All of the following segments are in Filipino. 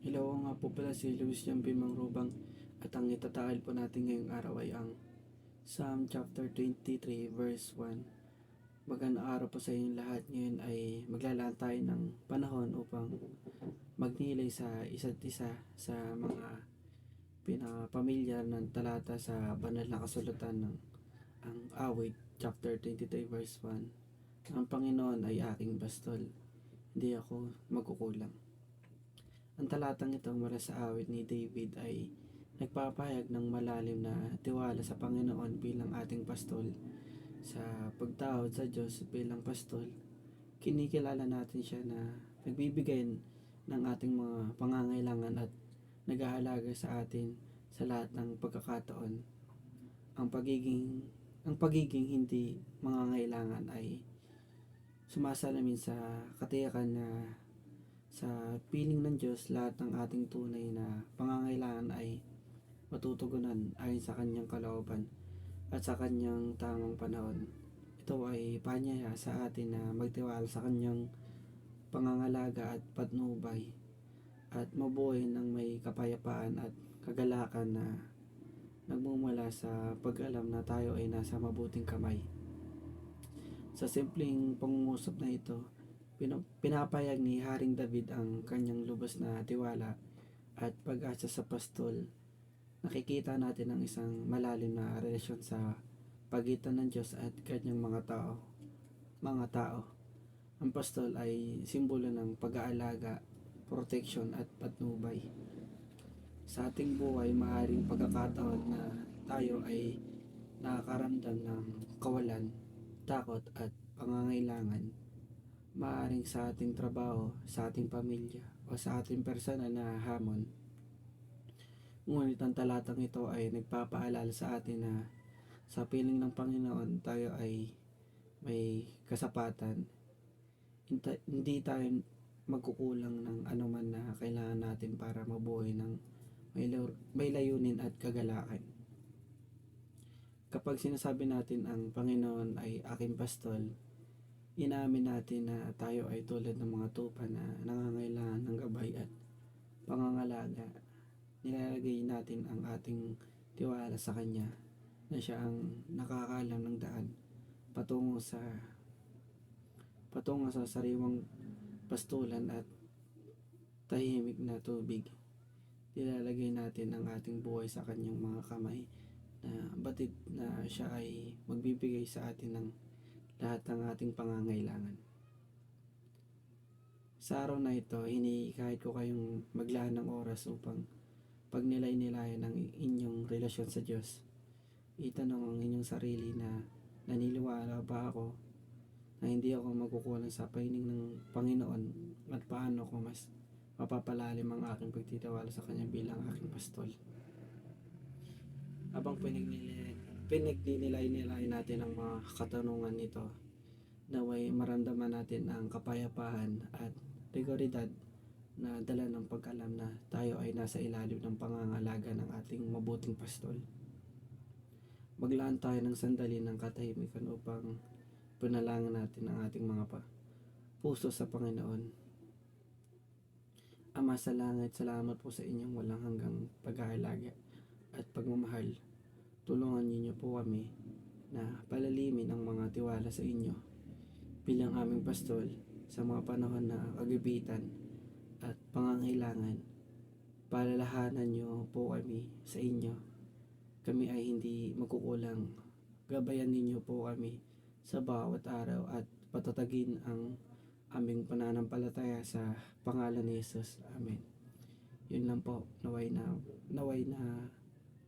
Hello, nga po pala si Luis Jampi Mangrubang at ang itatahil po natin ngayong araw ay ang Psalm chapter 23 verse 1. Magandang araw po sa inyong lahat. Ngayon ay maglalaan tayo ng panahon upang magnilay sa isa't isa sa mga pinapamilyar ng talata sa banal na kasulatan ng ang awit chapter 23 verse 1. Ang Panginoon ay aking bastol, hindi ako magkukulang. Ang talatang ito mula sa awit ni David ay nagpapahayag ng malalim na tiwala sa Panginoon bilang ating pastol. Sa pagtawad sa Diyos bilang pastol, kinikilala natin siya na nagbibigay ng ating mga pangangailangan at nag-aalaga sa atin sa lahat ng pagkakataon. Ang pagiging ang pagiging hindi mangangailangan ay sumasalamin sa katiyakan na sa piling ng Diyos, lahat ng ating tunay na pangangailangan ay matutugunan ayon sa kanyang kalooban at sa kanyang tamang panahon. Ito ay panyaya sa atin na magtiwala sa kanyang pangangalaga at patnubay at mabuhay ng may kapayapaan at kagalakan na nagmumula sa pag-alam na tayo ay nasa mabuting kamay. Sa simpleng pangungusap na ito, pinapayag ni Haring David ang kanyang lubos na tiwala at pag-asa sa pastol. Nakikita natin ang isang malalim na relasyon sa pagitan ng Diyos at kanyang mga tao. Ang pastol ay simbolo ng pag-aalaga, protection at patnubay. Sa ating buhay, maaaring pagkakataon na tayo ay nakakaramdam ng kawalan, takot at pangangailangan. Maaaring sa ating trabaho, sa ating pamilya, o sa ating personal na hamon. Ngunit ang talatang ito ay nagpapaalala sa atin na sa piling ng Panginoon tayo ay may kasapatan. Hindi tayo magkukulang ng anuman na kailangan natin para mabuhay ng may layunin at kagalakan. Kapag sinasabi natin ang Panginoon ay aking pastol, inamin natin na tayo ay tulad ng mga tupa na nangangailangan ng gabay at pangangalaga. Nilalagay natin ang ating tiwala sa Kanya na siya ang nakakaalam ng daan patungo sa sariwang pastulan at tahimik na tubig. Nilalagay natin ang ating buhay sa Kanyang mga kamay na batid na siya ay magbibigay sa atin ng lahat ng ating pangangailangan. Sa araw na ito, kahit ko kayong maglaan ng oras upang pagnilay-nilayan ang inyong relasyon sa Diyos. Itanong ang inyong sarili na naniniwala ba ako na hindi ako magkukulang sa piling ng Panginoon at paano ko mas mapapalalim ang aking pagtitiwala sa Kanya bilang aking pastol. Habang pinagnilay-nilay natin ang mga katanungan nito, naway maramdaman natin ang kapayapaan at seguridad na dala ng pag-alam na tayo ay nasa ilalim ng pangangalaga ng ating mabuting pastol. Maglaan tayo ng sandali ng katahimikan upang panalangin natin ang ating mga puso sa Panginoon. Ama sa langit, salamat po sa inyong walang hanggang pag-aalaga at pagmamahal. Tulungan niyo po kami na palalimin ang mga tiwala sa inyo bilang aming pastol sa mga panahon na kagipitan at pangangailangan. Palalahanan niyo po kami sa inyo. Kami ay hindi magkukulang. Gabayan ninyo po kami sa bawat araw at patatagin ang aming pananampalataya sa pangalan ni Jesus. Amen. Yun lang po. Naway na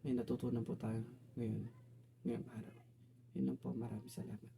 may natutunan po tayo ngayong araw. Yun lang po. Maraming salamat.